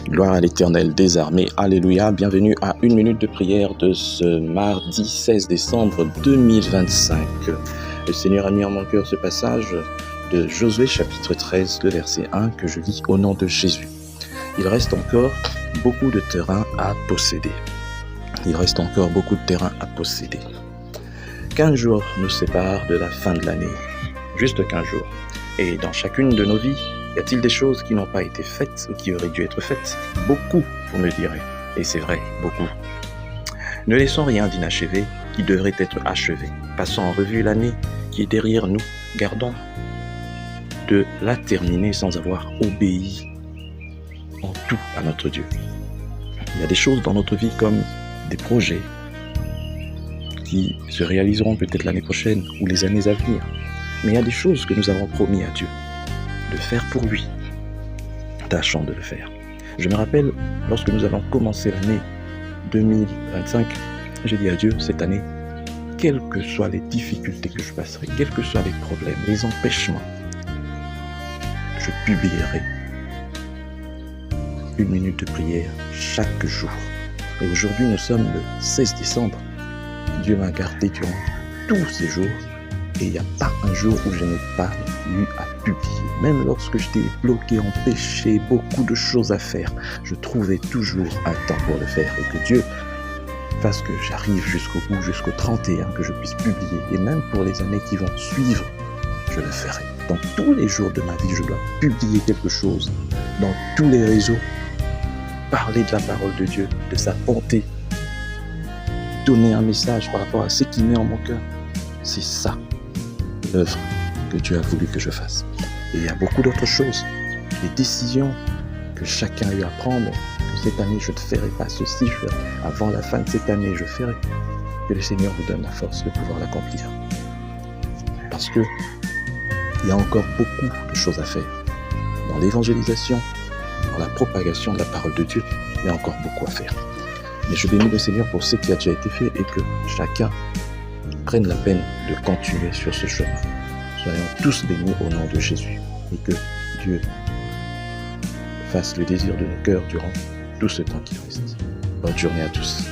Gloire à l'Éternel des armées, alléluia, bienvenue à une minute de prière de ce mardi 16 décembre 2025. Le Seigneur a mis en mon cœur ce passage de Josué chapitre 13, le verset 1 que je lis au nom de Jésus. Il reste encore beaucoup de terrain à posséder. Il reste encore beaucoup de terrain à posséder. 15 jours nous séparent de la fin de l'année, juste 15 jours. Et dans chacune de nos vies, y a-t-il des choses qui n'ont pas été faites ou qui auraient dû être faites? Beaucoup, vous me direz. Et c'est vrai, beaucoup. Ne laissons rien d'inachevé qui devrait être achevé. Passons en revue l'année qui est derrière nous. Gardons de la terminer sans avoir obéi en tout à notre Dieu. Il y a des choses dans notre vie comme des projets qui se réaliseront peut-être l'année prochaine ou les années à venir. Mais il y a des choses que nous avons promis à Dieu de faire pour lui. Tâchons de le faire. Je me rappelle, lorsque nous avons commencé l'année 2025, j'ai dit à Dieu, cette année, quelles que soient les difficultés que je passerai, quels que soient les problèmes, les empêchements, je publierai une minute de prière chaque jour. Et aujourd'hui, nous sommes le 16 décembre. Dieu m'a gardé durant tous ces jours. Et il n'y a pas un jour où je n'ai pas eu à publier. Même lorsque j'étais bloqué, empêché, beaucoup de choses à faire, je trouvais toujours un temps pour le faire. Et que Dieu fasse que j'arrive jusqu'au bout, jusqu'au 31, que je puisse publier. Et même pour les années qui vont suivre, je le ferai. Dans tous les jours de ma vie, je dois publier quelque chose. Dans tous les réseaux, parler de la parole de Dieu, de sa bonté. Donner un message par rapport à ce qui met en mon cœur. C'est ça. L'œuvre que Dieu a voulu que je fasse. Et il y a beaucoup d'autres choses, des décisions que chacun a eu à prendre, que cette année je ne ferai pas ceci, avant la fin de cette année je ferai, que le Seigneur vous donne la force de pouvoir l'accomplir. Parce que il y a encore beaucoup de choses à faire. Dans l'évangélisation, dans la propagation de la parole de Dieu, il y a encore beaucoup à faire. Mais je bénis le Seigneur pour ce qui a déjà été fait et que chacun prenne la peine de continuer sur ce chemin. Soyons tous bénis au nom de Jésus et que Dieu fasse le désir de nos cœurs durant tout ce temps qui reste. Bonne journée à tous.